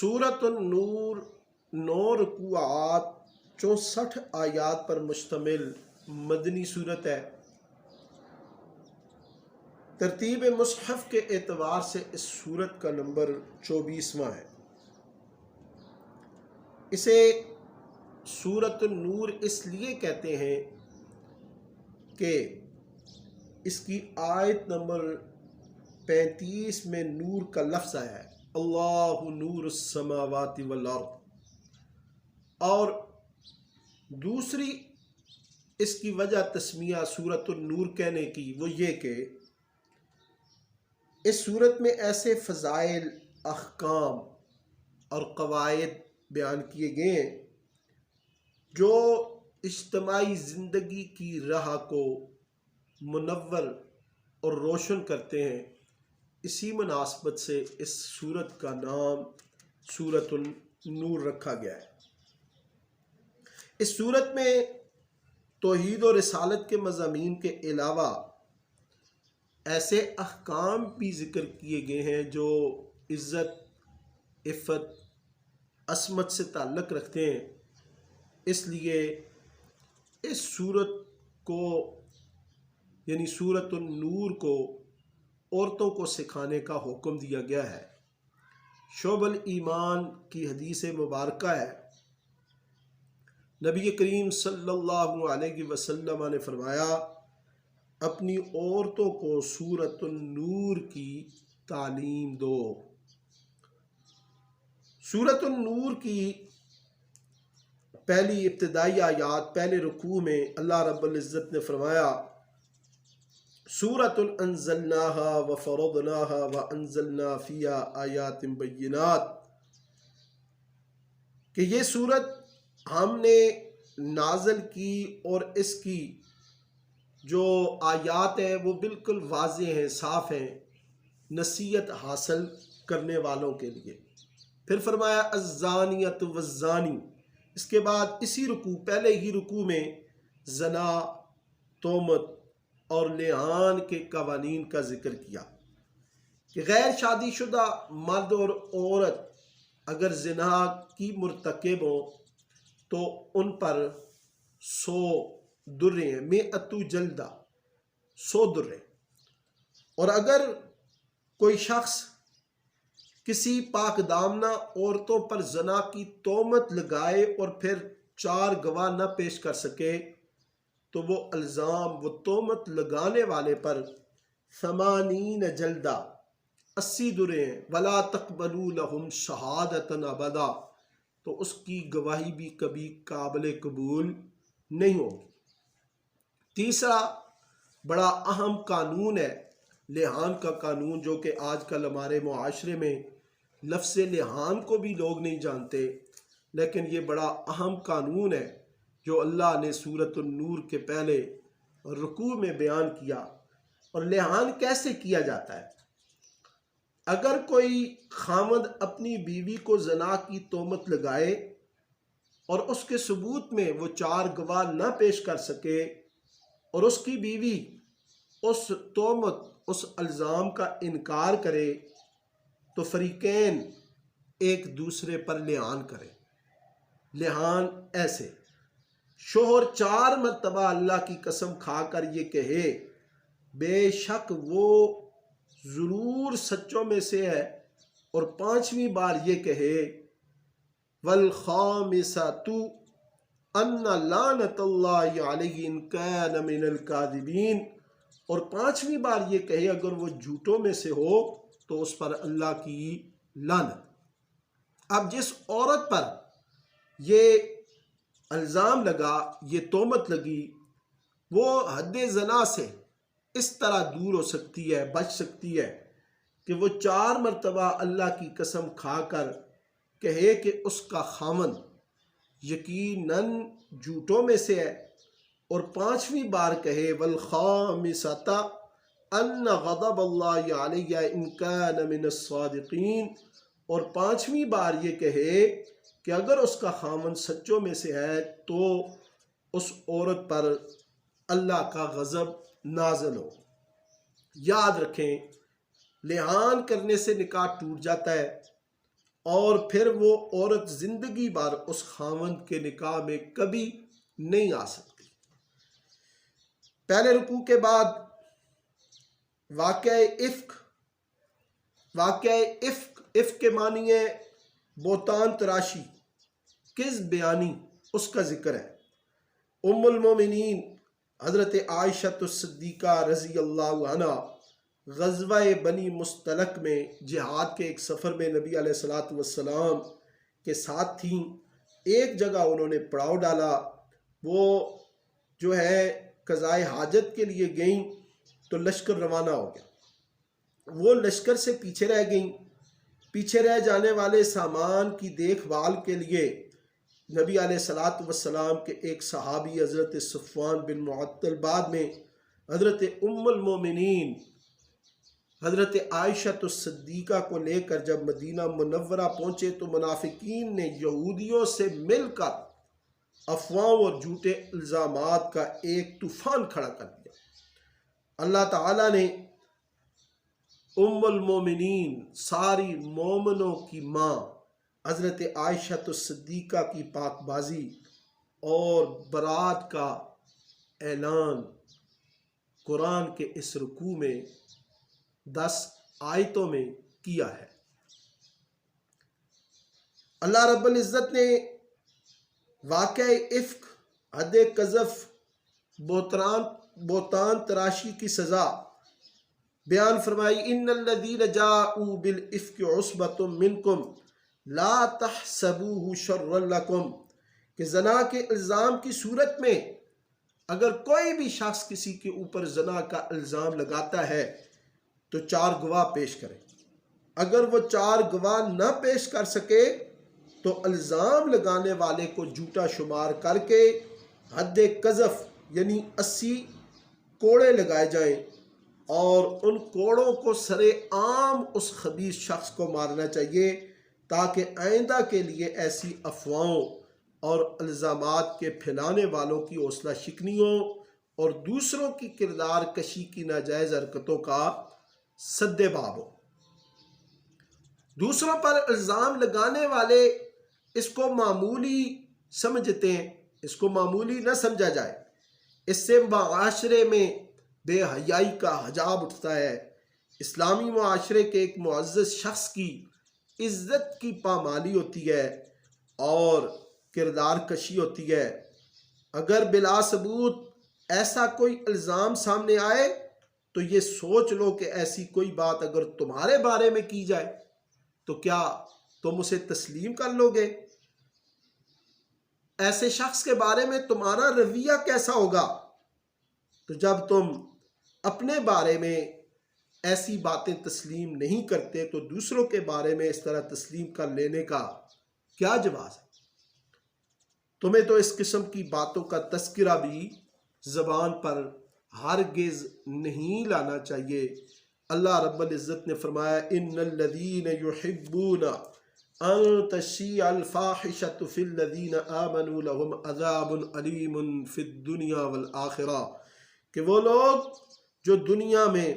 سورۃ النور 9 رکوعات 64 آیات پر مشتمل مدنی صورت ہے۔ ترتیب مصحف کے اعتبار سے اس سورت کا نمبر 24واں ہے۔ اسے سورۃ النور اس لیے کہتے ہیں کہ اس کی آیت نمبر 35 میں نور کا لفظ آیا ہے، اللہ نور السماوات والارض۔ اور دوسری اس کی وجہ تسمیہ سورۃ النور کہنے کی وہ یہ کہ اس سورت میں ایسے فضائل، احکام اور قواعد بیان کیے گئے ہیں جو اجتماعی زندگی کی راہ کو منور اور روشن کرتے ہیں۔ اسی مناسبت سے اس سورت کا نام سورۃ النور رکھا گیا ہے۔ اس سورت میں توحید و رسالت کے مضامین کے علاوہ ایسے احکام بھی ذکر کیے گئے ہیں جو عزت، عفت، عصمت سے تعلق رکھتے ہیں۔ اس لیے اس سورت کو یعنی سورۃ النور کو عورتوں کو سکھانے کا حکم دیا گیا ہے۔ شعب الایمان کی حدیث مبارکہ ہے، نبی کریم صلی اللہ علیہ وسلم نے فرمایا، اپنی عورتوں کو سورۃ النور کی تعلیم دو۔ سورۃ النور کی پہلی ابتدائی آیات پہلے رکوع میں اللہ رب العزت نے فرمایا، سورۃ انزلناها وفرضناها وانزلنا فیہا آیات بینات، کہ یہ سورت ہم نے نازل کی اور اس کی جو آیات ہیں وہ بالکل واضح ہیں، صاف ہیں، نصیحت حاصل کرنے والوں کے لیے۔ پھر فرمایا الزانیۃ والزانی، اس کے بعد اسی رکوع پہلے ہی رکوع میں زنا، تہمت اور لعان کے قوانین کا ذکر کیا کہ غیر شادی شدہ مرد اور عورت اگر زنا کی مرتکب ہوں تو ان پر 100 درے ہیں، 100 جلدہ، 100 درے۔ اور اگر کوئی شخص کسی پاک دامنہ عورتوں پر زنا کی تہمت لگائے اور پھر 4 گواہ نہ پیش کر سکے تو وہ الزام، وہ تہمت لگانے والے پر 80 جلدہ، 80 درے ہیں، ولا تقبلوا لهم شہادۃ ابدا، تو اس کی گواہی بھی کبھی قابل قبول نہیں ہوگی۔ تیسرا بڑا اہم قانون ہے لعان کا قانون، جو کہ آج کل ہمارے معاشرے میں لفظ لعان کو بھی لوگ نہیں جانتے، لیکن یہ بڑا اہم قانون ہے جو اللہ نے سورۃ النور کے پہلے رکوع میں بیان کیا۔ اور لعان کیسے کیا جاتا ہے؟ اگر کوئی خامد اپنی بیوی کو زنا کی تہمت لگائے اور اس کے ثبوت میں وہ 4 گواہ نہ پیش کر سکے اور اس کی بیوی اس تہمت، اس الزام کا انکار کرے تو فریقین ایک دوسرے پر لعان کرے۔ لعان ایسے، شوہر 4 مرتبہ اللہ کی قسم کھا کر یہ کہے بے شک وہ ضرور سچوں میں سے ہے، اور 5ویں بار یہ کہے والخامسۃ ان لعنۃ اللہ علیہ ان کان من الکاذبین، اور 5ویں بار یہ کہے اگر وہ جھوٹوں میں سے ہو تو اس پر اللہ کی لعنت۔ اب جس عورت پر یہ الزام لگا، یہ تہمت لگی، وہ حد زنا سے اس طرح دور ہو سکتی ہے، بچ سکتی ہے کہ وہ 4 مرتبہ اللہ کی قسم کھا کر کہے کہ اس کا خاوند یقیناً جھوٹوں میں سے ہے، اور 5ویں بار کہے والخامسۃ ان غضب اللہ علیہ ان کان من الصادقین، اور 5ویں بار یہ کہے کہ اگر اس کا خاوند سچوں میں سے ہے تو اس عورت پر اللہ کا غضب نازل ہو۔ یاد رکھیں، لعان کرنے سے نکاح ٹوٹ جاتا ہے، اور پھر وہ عورت زندگی بھر اس خاوند کے نکاح میں کبھی نہیں آ سکتی۔ پہلے رکوع کے بعد واقعہ افک کے معنی ہے بہتان تراشی، کذب بیانی، اس کا ذکر ہے۔ ام المومنین حضرت عائشہ الصدیقہ رضی اللہ عنہ غزوہ بنی مستلق میں جہاد کے ایک سفر میں نبی علیہ الصلوۃ والسلام کے ساتھ تھیں۔ ایک جگہ انہوں نے پڑاؤ ڈالا، وہ جو ہے قضائے حاجت کے لیے گئیں تو لشکر روانہ ہو گیا، وہ لشکر سے پیچھے رہ گئیں۔ پیچھے رہ جانے والے سامان کی دیکھ بھال کے لیے نبی علیہ الصلوۃ والسلام کے ایک صحابی حضرت صفوان بن معطل بعد میں حضرت ام المومنین حضرت عائشہ الصدیقہ کو لے کر جب مدینہ منورہ پہنچے تو منافقین نے یہودیوں سے مل کر افواہوں اور جھوٹے الزامات کا ایک طوفان کھڑا کر دیا۔ اللہ تعالیٰ نے ام المومنین ساری مومنوں کی ماں حضرت عائشہ الصدیقہ کی پاک بازی اور برات کا اعلان قرآن کے اس رکوع میں 10 آیتوں میں کیا ہے۔ اللہ رب العزت نے واقعہ افک، حد قذف، بہتان تراشی کی سزا بیان فرمائی۔ ان الذین جاءوا بالافک عصبۃ منکم لا تحسبوه شرا لکم، کہ زنا کے الزام کی صورت میں اگر کوئی بھی شخص کسی کے اوپر زنا کا الزام لگاتا ہے تو 4 گواہ پیش کرے۔ اگر وہ 4 گواہ نہ پیش کر سکے تو الزام لگانے والے کو جھوٹا شمار کر کے حد قذف یعنی 80 کوڑے لگائے جائیں، اور ان کوڑوں کو سرے عام اس خبیث شخص کو مارنا چاہیے تاکہ آئندہ کے لیے ایسی افواہوں اور الزامات کے پھیلانے والوں کی حوصلہ شکنی ہو اور دوسروں کی کردار کشی کی ناجائز حرکتوں کا سد باب ہو۔ دوسروں پر الزام لگانے والے اس کو معمولی سمجھتے ہیں، اس کو معمولی نہ سمجھا جائے، اس سے معاشرے میں بے حیائی کا حجاب اٹھتا ہے۔ اسلامی معاشرے کے ایک معزز شخص کی عزت کی پامالی ہوتی ہے اور کردار کشی ہوتی ہے۔ اگر بلا ثبوت ایسا کوئی الزام سامنے آئے تو یہ سوچ لو کہ ایسی کوئی بات اگر تمہارے بارے میں کی جائے تو کیا تم اسے تسلیم کر لو گے؟ ایسے شخص کے بارے میں تمہارا رویہ کیسا ہوگا؟ تو جب تم اپنے بارے میں ایسی باتیں تسلیم نہیں کرتے تو دوسروں کے بارے میں اس طرح تسلیم کر لینے کا کیا جواز ہے؟ تمہیں تو اس قسم کی باتوں کا تذکرہ بھی زبان پر ہرگز نہیں لانا چاہیے۔ اللہ رب العزت نے فرمایا ان الذین یحبون ان تشیع الفاحشۃ فی الذین آمنوا لہم عذاب علیم فی الدنیا والآخرہ، کہ وہ لوگ جو دنیا میں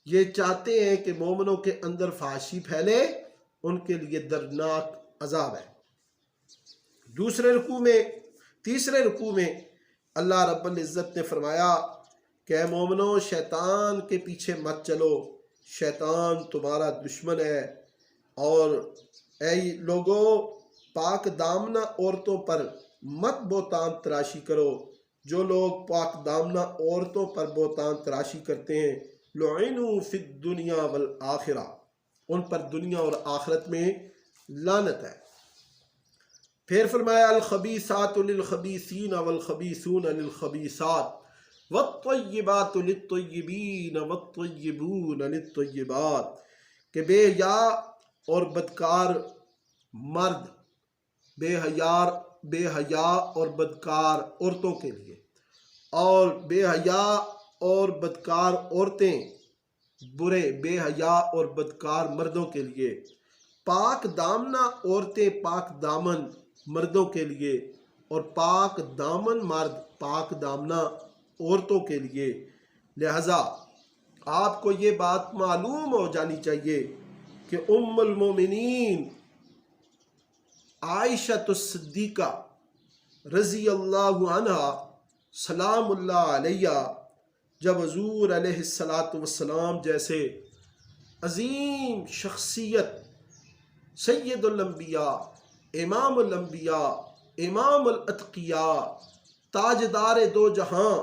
یہ چاہتے ہیں کہ مومنوں کے اندر فحاشی پھیلے، ان کے لیے دردناک عذاب ہے۔ تیسرے رکوع میں اللہ رب العزت نے فرمایا کہ اے مومنو، شیطان کے پیچھے مت چلو، شیطان تمہارا دشمن ہے، اور اے لوگو پاک دامنہ عورتوں پر مت بہتان تراشی کرو۔ جو لوگ پاک دامنہ عورتوں پر بہتان تراشی کرتے ہیں لعنوا فی الدنیا والآخرہ، ان پر دنیا اور آخرت میں لعنت ہے۔ پھر فرمایا الخبیثات للخبیثین والخبیثون للخبیثات والطیبات للطیبین والطیبون للطیبات، کہ بے حیا اور بدکار مرد بے حیا اور بدکار عورتوں کے لیے، اور بے حیا اور بدکار عورتیں برے بے حیا اور بدکار مردوں کے لیے، پاک دامنہ عورتیں پاک دامن مردوں کے لیے، اور پاک دامن مرد پاک دامنہ عورتوں کے لیے۔ لہذا آپ کو یہ بات معلوم ہو جانی چاہیے کہ ام المومنین عائشہ الصدیقہ رضی اللہ عنہا سلام اللہ علیہ جب حضور علیہ السلام جیسے عظیم شخصیت سید الانبیاء، امام الانبیاء، امام الاتقیاء، تاجدار دو جہاں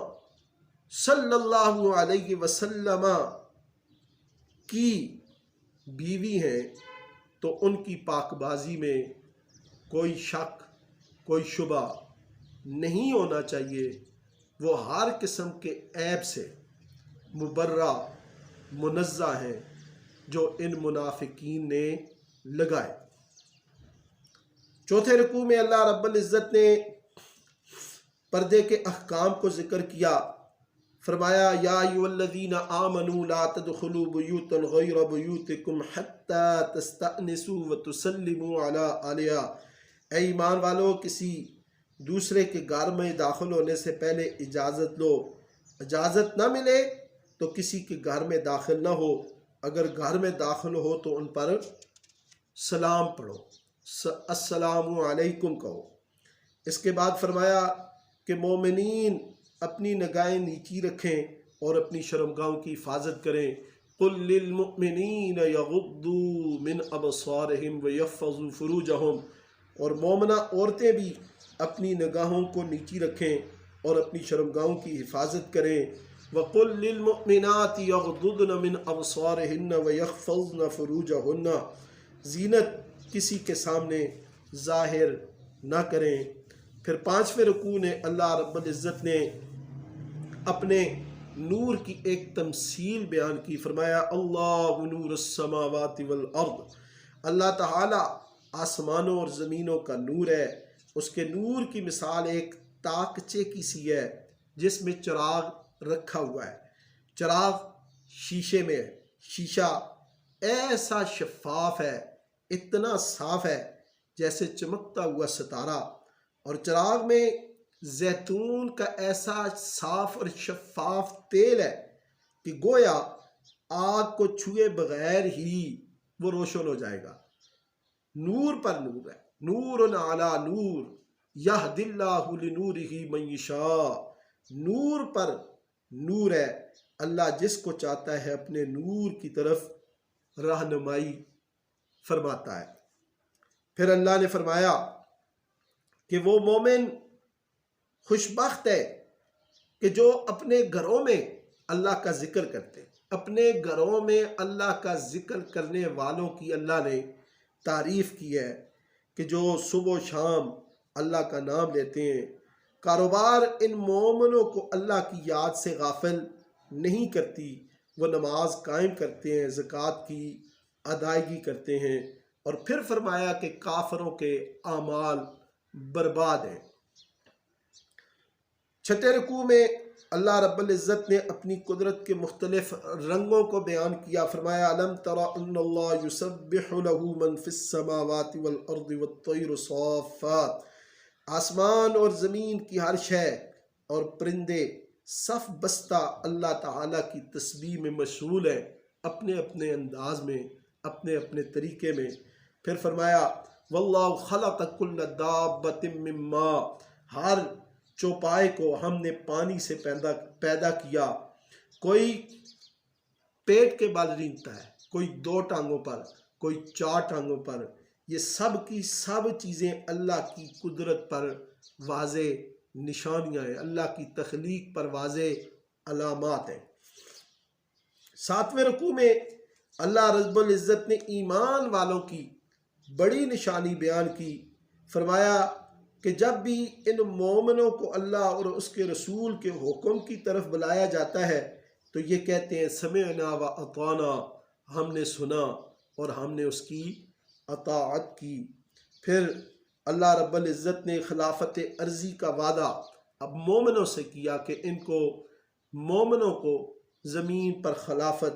صلی اللہ علیہ وسلم کی بیوی ہیں تو ان کی پاک بازی میں کوئی شک، کوئی شبہ نہیں ہونا چاہیے۔ وہ ہر قسم کے عیب سے مبرہ منزہ ہیں جو ان منافقین نے لگائے۔ چوتھے رکوع میں اللہ رب العزت نے پردے کے احکام کو ذکر کیا، فرمایا یا ایھا الذین آمنوا لا تدخلوا بیوتا غیر بیوتکم حتی تستأنسوا وتسلموا علی اہلہا، اے ایمان والو کسی دوسرے کے گھر میں داخل ہونے سے پہلے اجازت لو، اجازت نہ ملے تو کسی کے گھر میں داخل نہ ہو، اگر گھر میں داخل ہو تو ان پر سلام پڑھو، السلام علیکم کہو۔ اس کے بعد فرمایا کہ مومنین اپنی نگاہیں نیچی رکھیں اور اپنی شرمگاہوں کی حفاظت کریں۔ قل للمؤمنین یغضوا من ابصارہم ویحفظوا فروجہم، اور مومنہ عورتیں بھی اپنی نگاہوں کو نیچی رکھیں اور اپنی شرمگاہوں کی حفاظت کریں۔ وَقُلْ لِلْمُؤْمِنَاتِ يَغْضُضْنَ مِنْ أَبْصَارِهِنَّ وَيَحْفَظْنَ فُرُوجَهُنَّ، زینت کسی کے سامنے ظاہر نہ کریں۔ پھر پانچویں رکوع نے اللہ رب العزت نے اپنے نور کی ایک تمثیل بیان کی، فرمایا اللہ نور السماوات والارض، اللہ تعالی آسمانوں اور زمینوں کا نور ہے۔ اس کے نور کی مثال ایک تاکچے کی سی ہے جس میں چراغ رکھا ہوا ہے، چراغ شیشے میں ہے، شیشہ ایسا شفاف ہے، اتنا صاف ہے جیسے چمکتا ہوا ستارہ، اور چراغ میں زیتون کا ایسا صاف اور شفاف تیل ہے کہ گویا آگ کو چھوئے بغیر ہی وہ روشن ہو جائے گا۔ نور پر نور ہے، نور علی نور یہدی اللہ لنورہ من یشاء، نور پر نور ہے، اللہ جس کو چاہتا ہے اپنے نور کی طرف رہنمائی فرماتا ہے۔ پھر اللہ نے فرمایا کہ وہ مومن خوشبخت ہے کہ جو اپنے گھروں میں اللہ کا ذکر کرتے ہیں۔ اپنے گھروں میں اللہ کا ذکر کرنے والوں کی اللہ نے تعریف کی ہے کہ جو صبح و شام اللہ کا نام لیتے ہیں۔ کاروبار ان مومنوں کو اللہ کی یاد سے غافل نہیں کرتی، وہ نماز قائم کرتے ہیں، زکوٰۃ کی ادائیگی کرتے ہیں، اور پھر فرمایا کہ کافروں کے اعمال برباد ہیں۔ چھٹے رکوع میں اللہ رب العزت نے اپنی قدرت کے مختلف رنگوں کو بیان کیا، فرمایا الم تر ان اللہ یسبح له من فی السماوات والارض والطیر صافات، آسمان اور زمین کی ہر شے اور پرندے صف بستہ اللہ تعالیٰ کی تسبیح میں مشغول ہیں، اپنے اپنے انداز میں، اپنے اپنے طریقے میں۔ پھر فرمایا واللہ خلق کل دابۃ من ماء، ہر چوپائے کو ہم نے پانی سے پیدا کیا، کوئی پیٹ کے بل رینگتا ہے، کوئی 2 ٹانگوں پر، کوئی 4 ٹانگوں پر، یہ سب کی سب چیزیں اللہ کی قدرت پر واضح نشانیاں ہیں، اللہ کی تخلیق پر واضح علامات ہیں۔ 7ویں رکوع میں اللہ رب العزت نے ایمان والوں کی بڑی نشانی بیان کی، فرمایا کہ جب بھی ان مومنوں کو اللہ اور اس کے رسول کے حکم کی طرف بلایا جاتا ہے تو یہ کہتے ہیں سمعنا و اطعنا، ہم نے سنا اور ہم نے اس کی اطاعت کی۔ پھر اللہ رب العزت نے خلافت عرضی کا وعدہ اب مومنوں سے کیا کہ ان کو مومنوں کو زمین پر خلافت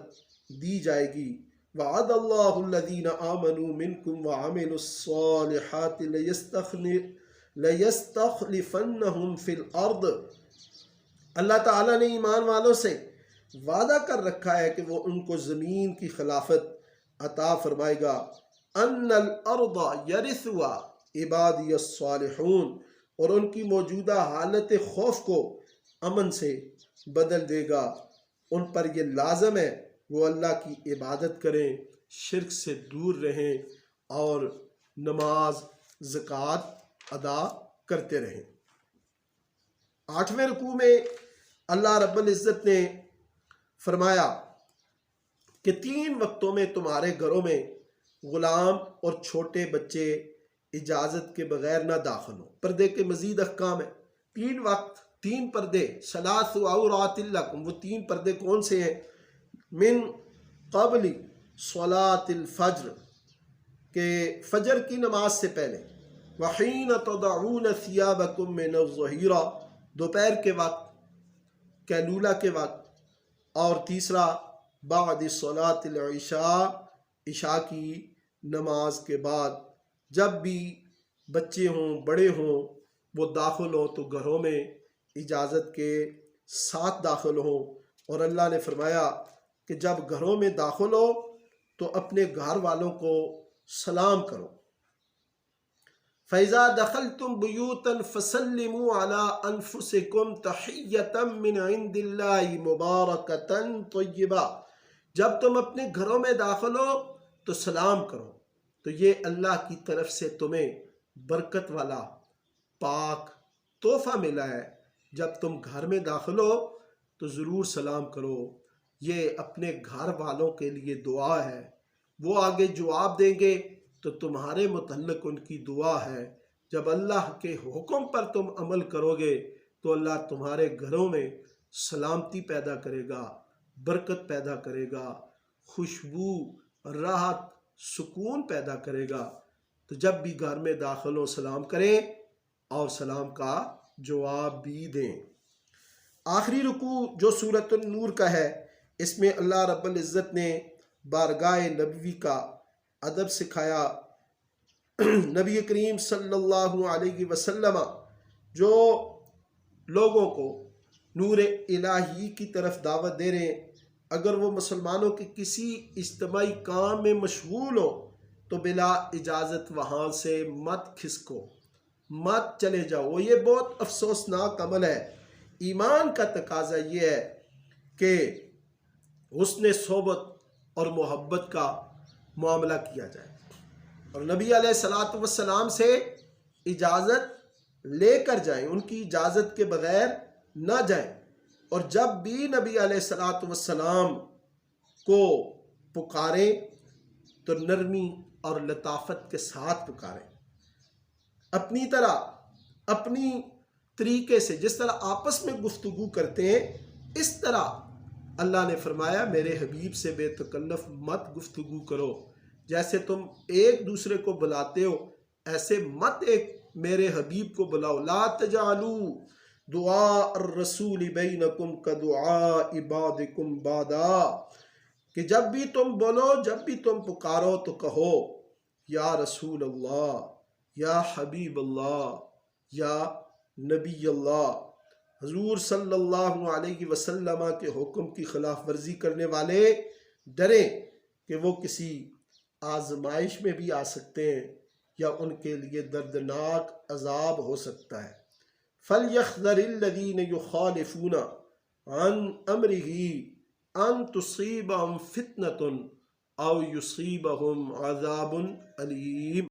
دی جائے گی۔ وعد اللہ الذین آمنوا منکم وعملوا الصالحات لَيَسْتَخْلِفَنَّهُمْ فِي الْأَرْضِ، اللہ تعالیٰ نے ایمان والوں سے وعدہ کر رکھا ہے کہ وہ ان کو زمین کی خلافت عطا فرمائے گا۔ أَنَّ الْأَرْضَ يَرِثُهَا، عبادی الصالحون، اور ان کی موجودہ حالت خوف کو امن سے بدل دے گا۔ ان پر یہ لازم ہے وہ اللہ کی عبادت کریں، شرک سے دور رہیں اور نماز زکوٰۃ ادا کرتے رہیں۔ 8ویں رکوع میں اللہ رب العزت نے فرمایا کہ 3 وقتوں میں تمہارے گھروں میں غلام اور چھوٹے بچے اجازت کے بغیر نہ داخل ہوں۔ پردے کے مزید احکام ہیں۔ 3 وقت، 3 پردے، ثلاث عورات لکم، وہ 3 پردے کون سے ہیں؟ من قبل صلاۃ الفجر، کہ فجر کی نماز سے پہلے، وحین تضعون ثیابکم من الظہیرہ، دوپہر کے وقت، قیلولہ کے وقت، اور تیسرا بعد صلاۃ العشاء، عشاء کی نماز کے بعد۔ جب بھی بچے ہوں، بڑے ہوں، وہ داخل ہوں تو گھروں میں اجازت کے ساتھ داخل ہوں۔ اور اللہ نے فرمایا کہ جب گھروں میں داخل ہو تو اپنے گھر والوں کو سلام کرو۔ فَإِذَا دَخَلْتُمْ بُيُوتًا فَسَلِّمُوا عَلَىٰ أَنفُسِكُمْ تَحِيَّةً مِّنْ عِندِ اللَّهِ مُبَارَكَةً طَيِّبَةً، جب تم اپنے گھروں میں داخل ہو تو سلام کرو، تو یہ اللہ کی طرف سے تمہیں برکت والا پاک تحفہ ملا ہے۔ جب تم گھر میں داخل ہو تو ضرور سلام کرو، یہ اپنے گھر والوں کے لیے دعا ہے۔ وہ آگے جواب دیں گے تو تمہارے متعلق ان کی دعا ہے۔ جب اللہ کے حکم پر تم عمل کرو گے تو اللہ تمہارے گھروں میں سلامتی پیدا کرے گا، برکت پیدا کرے گا، خوشبو، راحت، سکون پیدا کرے گا۔ تو جب بھی گھر میں داخل ہو سلام کریں اور سلام کا جواب بھی دیں۔ آخری رکوع جو سورۃ النور کا ہے، اس میں اللہ رب العزت نے بارگاہ نبوی کا ادب سکھایا۔ نبی کریم صلی اللہ علیہ وسلم جو لوگوں کو نور الہی کی طرف دعوت دے رہے ہیں، اگر وہ مسلمانوں کے کسی اجتماعی کام میں مشغول ہو تو بلا اجازت وہاں سے مت کھسکو، مت چلے جاؤ۔ یہ بہت افسوسناک عمل ہے۔ ایمان کا تقاضا یہ ہے کہ حسن صحبت اور محبت کا معاملہ کیا جائے، اور نبی علیہ الصلوۃ والسلام سے اجازت لے کر جائیں، ان کی اجازت کے بغیر نہ جائیں۔ اور جب بھی نبی علیہ الصلوۃ والسلام کو پکاریں تو نرمی اور لطافت کے ساتھ پکاریں، اپنی طرح، اپنی طریقے سے، جس طرح آپس میں گفتگو کرتے ہیں اس طرح۔ اللہ نے فرمایا میرے حبیب سے بے تکلف مت گفتگو کرو، جیسے تم ایک دوسرے کو بلاتے ہو ایسے مت ایک میرے حبیب کو بلاؤ۔ لا تجعلوا دعاء الرسول بینکم کدعاء بعضکم بعضا، کہ جب بھی تم بولو، جب بھی تم پکارو تو کہو یا رسول اللہ، یا حبیب اللہ، یا نبی اللہ۔ حضور صلی اللہ علیہ وسلم کے حکم کی خلاف ورزی کرنے والے ڈریں کہ وہ کسی آزمائش میں بھی آ سکتے ہیں یا ان کے لیے دردناک عذاب ہو سکتا ہے۔ فَلْيَحْذَرِ الَّذِينَ يُخَالِفُونَ عَنْ أَمْرِهِ أَن تُصِيبَهُمْ فِتْنَةٌ أَوْ يُصِيبَهُمْ عَذَابٌ أَلِيمٌ۔